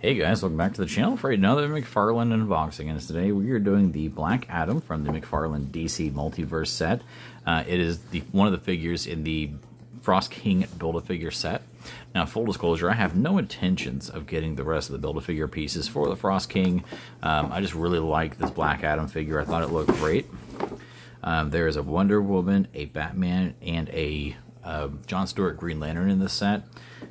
Hey guys, welcome back to the channel for another McFarlane unboxing, and today we are doing the Black Adam from the McFarlane DC Multiverse set. It is one of the figures in the Frost King Build-A-Figure set. Now, full disclosure, I have no intentions of getting the rest of the Build-A-Figure pieces for the Frost King. I just really like this Black Adam figure. I thought it looked great. There is a Wonder Woman, a Batman, and a John Stewart Green Lantern in this set.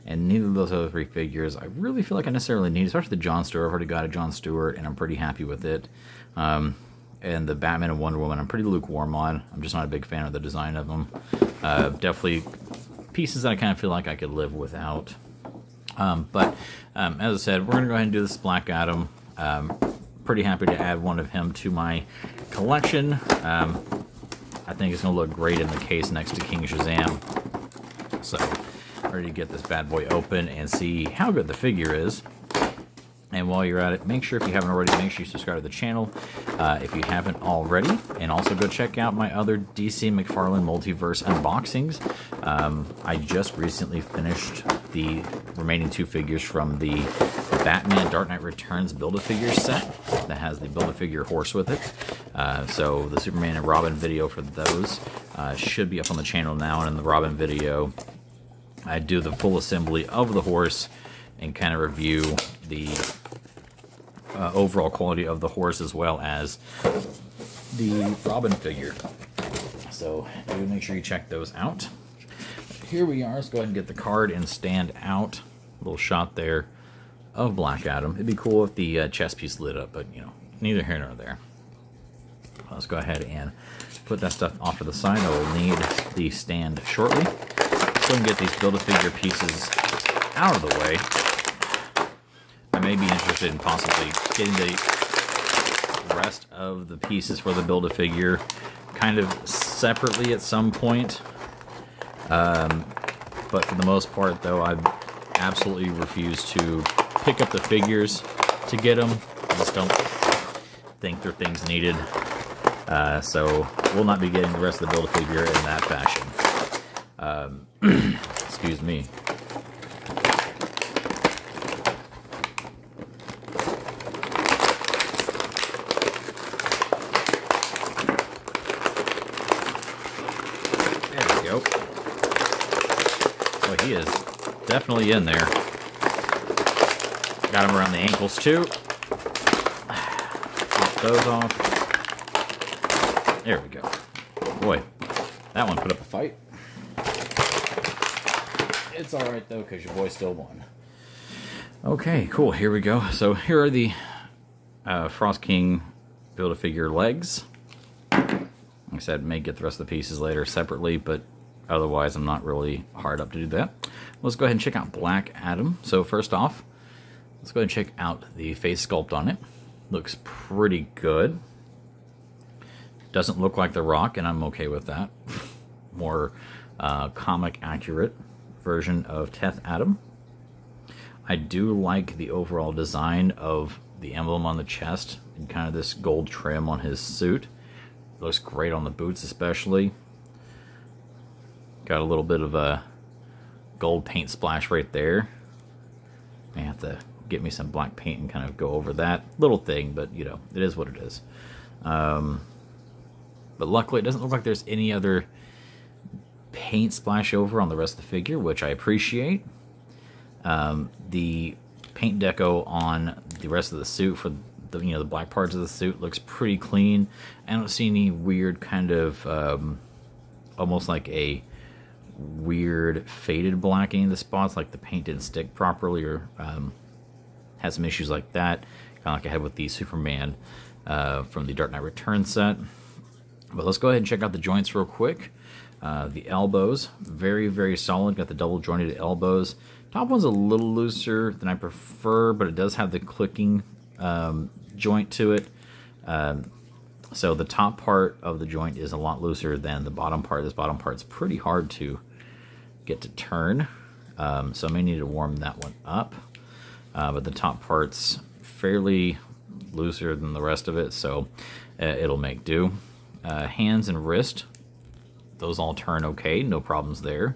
And neither of those other three figures I really feel like I necessarily need, especially the John Stewart. I've already got a John Stewart, and I'm pretty happy with it. And the Batman and Wonder Woman, I'm pretty lukewarm on. I'm just not a big fan of the design of them. Definitely pieces that I kind of feel like I could live without. But as I said, we're going to go ahead and do this Black Adam. Pretty happy to add one of him to my collection. I think it's going to look great in the case next to King Shazam. So, ready to get this bad boy open and see how good the figure is. And while you're at it, make sure, if you haven't already, make sure you subscribe to the channel if you haven't already. And also go check out my other DC McFarlane Multiverse unboxings. I just recently finished the remaining two figures from the Batman Dark Knight Returns Build-A-Figure set that has the Build-A-Figure horse with it. So the Superman and Robin video for those should be up on the channel now. And in the Robin video, I do the full assembly of the horse and kind of review the overall quality of the horse as well as the Robin figure. So do make sure you check those out. Here we are. Let's go ahead and get the card and stand out. A little shot there of Black Adam. It'd be cool if the chest piece lit up, but you know, neither here nor there. Let's go ahead and put that stuff off to the side. I will need the stand shortly. Go and get these Build-A-Figure pieces out of the way. I may be interested in possibly getting the rest of the pieces for the Build-A-Figure kind of separately at some point. But for the most part, though, I absolutely refuse to pick up the figures to get them. I just don't think they're things needed. So we'll not be getting the rest of the Build-A-Figure in that fashion. Excuse me. There we go. Well, he is definitely in there. Got him around the ankles too. Get those off. There we go. Boy, that one put up a fight. It's alright though, because your boy still won. Okay, cool. Here we go. So here are the Frost King Build-A-Figure legs. Like I said, may get the rest of the pieces later separately, but otherwise I'm not really hard up to do that. Let's go ahead and check out Black Adam. So first off, let's go ahead and check out the face sculpt on it. Looks pretty good. Doesn't look like The Rock, and I'm okay with that. More comic accurate version of Teth Adam. I do like the overall design of the emblem on the chest and kind of this gold trim on his suit. Looks great on the boots especially. Got a little bit of a gold paint splash right there. May have to get me some black paint and kind of go over that little thing, but you know, it is what it is. But luckily it doesn't look like there's any other paint splash over on the rest of the figure, which I appreciate. The paint deco on the rest of the suit for the the black parts of the suit looks pretty clean. I don't see any weird kind of almost like a weird faded black in the spots, like the paint didn't stick properly or had some issues like that, kind of like I had with the Superman from the Dark Knight Returns set. But let's go ahead and check out the joints real quick. The elbows, very, very solid. Got the double jointed elbows. Top one's a little looser than I prefer, but it does have the clicking joint to it. So the top part of the joint is a lot looser than the bottom part. This bottom part's pretty hard to get to turn. So I may need to warm that one up. But the top part's fairly looser than the rest of it, so it'll make do. Hands and wrist, those all turn okay, no problems there.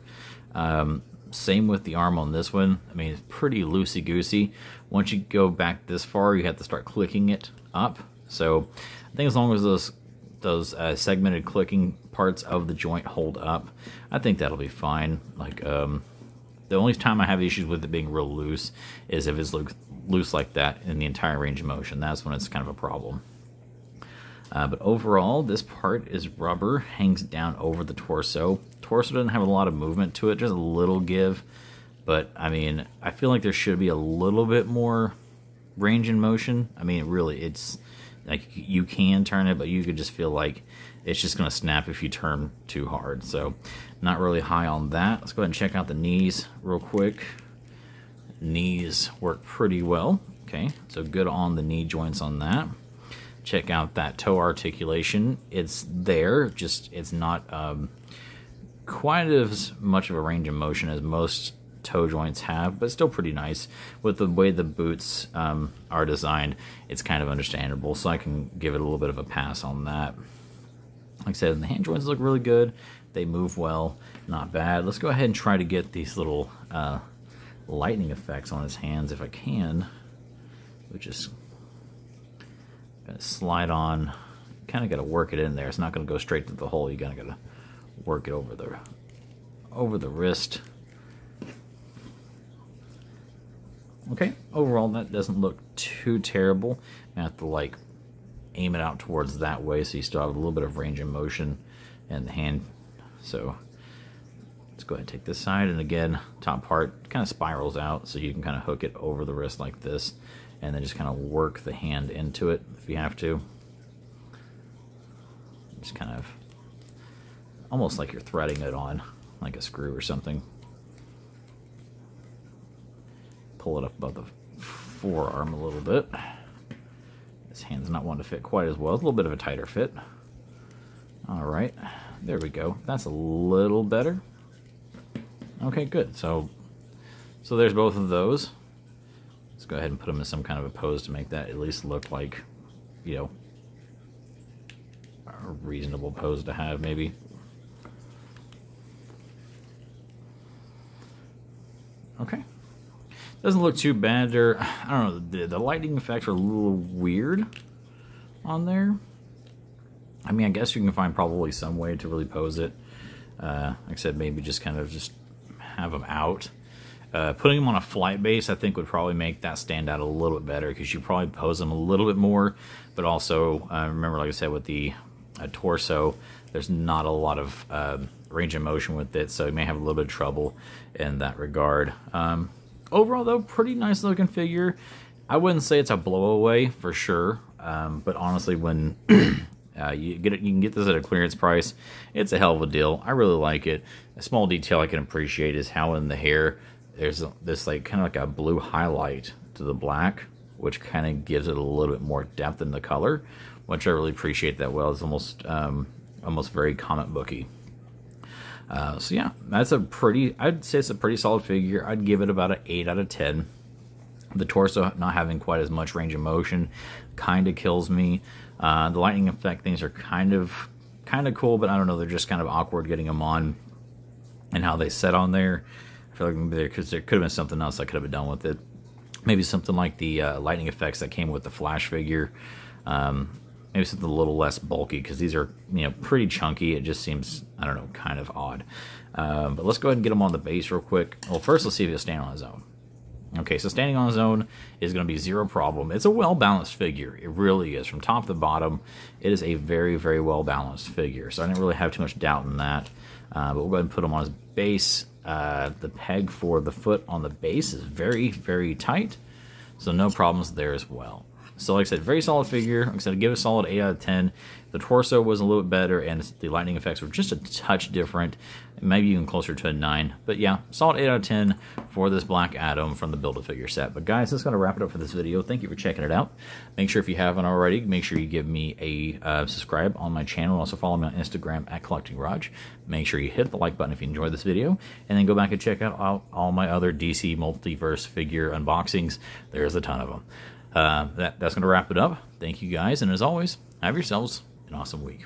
Same with the arm on this one. I mean, it's pretty loosey-goosey. Once you go back this far, you have to start clicking it up. So I think as long as those segmented clicking parts of the joint hold up, I think that'll be fine. Like, the only time I have issues with it being real loose is if it's loose like that in the entire range of motion. That's when it's kind of a problem. But overall, this part is rubber, hangs down over the torso. Torso doesn't have a lot of movement to it, just a little give. But, I mean, I feel like there should be a little bit more range in motion. I mean, really, it's like you can turn it, but you could just feel like it's just going to snap if you turn too hard. So, not really high on that. Let's go ahead and check out the knees real quick. Knees work pretty well. Okay, so good on the knee joints on that. Check out that toe articulation. It's there, just it's not quite as much of a range of motion as most toe joints have, but still pretty nice. With the way the boots are designed, it's kind of understandable, so I can give it a little bit of a pass on that. Like I said, the hand joints look really good. They move well, not bad. Let's go ahead and try to get these little lightning effects on his hands if I can, which is gonna slide on. Kind of got to work it in there. It's not going to go straight to the hole. You kind of got to work it over the wrist. Okay, overall that doesn't look too terrible. I have to like aim it out towards that way so you still have a little bit of range of motion in the hand. So let's go ahead and take this side, and again, top part kind of spirals out so you can kind of hook it over the wrist like this, and then just kind of work the hand into it if you have to. Just kind of almost like you're threading it on, like a screw or something. Pull it up above the forearm a little bit. This hand's not one to fit quite as well. It's a little bit of a tighter fit. All right, there we go. That's a little better. Okay, good. So there's both of those. Let's go ahead and put them in some kind of a pose to make that at least look like, you know, a reasonable pose to have, maybe. Okay. Doesn't look too bad there. I don't know, the lighting effects are a little weird on there. I mean, I guess you can find probably some way to really pose it. Like I said, maybe just kind of just have them out. Putting them on a flight base, I think, would probably make that stand out a little bit better, because you probably pose them a little bit more. But also, remember, like I said, with the torso, there's not a lot of range of motion with it, so you may have a little bit of trouble in that regard. Overall, though, pretty nice looking figure. I wouldn't say it's a blow-away for sure, but honestly, when you can get this at a clearance price, it's a hell of a deal. I really like it. A small detail I can appreciate is how in the hair there's this like kind of like a blue highlight to the black, which kind of gives it a little bit more depth in the color, which I really appreciate that well. It's almost very comic booky. So yeah, that's I'd say it's a pretty solid figure. I'd give it about an 8 out of 10. The torso not having quite as much range of motion kind of kills me. The lightning effect things are kind of cool, but I don't know, they're just kind of awkward getting them on and how they set on there. I feel like maybe there could have been something else I could have done with it. Maybe something like the lightning effects that came with the Flash figure. Maybe something a little less bulky, because these are, you know, pretty chunky. It just seems, I don't know, kind of odd. But let's go ahead and get him on the base real quick. Well, first let's see if he'll stand on his own. Okay, so standing on his own is going to be zero problem. It's a well-balanced figure. It really is. From top to bottom, it is a very, very well-balanced figure. So I didn't really have too much doubt in that. But we'll go ahead and put him on his base. The peg for the foot on the base is very, very tight. So no problems there as well. So like I said, very solid figure. Like I said, I'd give it a solid 8 out of 10. The torso was a little bit better, and the lightning effects were just a touch different. Maybe even closer to a 9. But yeah, solid 8 out of 10 for this Black Adam from the Build-A-Figure set. But guys, that's going to wrap it up for this video. Thank you for checking it out. Make sure if you haven't already, make sure you give me a subscribe on my channel. Also follow me on Instagram at CollectingGarage. Make sure you hit the like button if you enjoyed this video. And then go back and check out all my other DC Multiverse figure unboxings. There's a ton of them. That's going to wrap it up. Thank you guys, and as always, have yourselves an awesome week.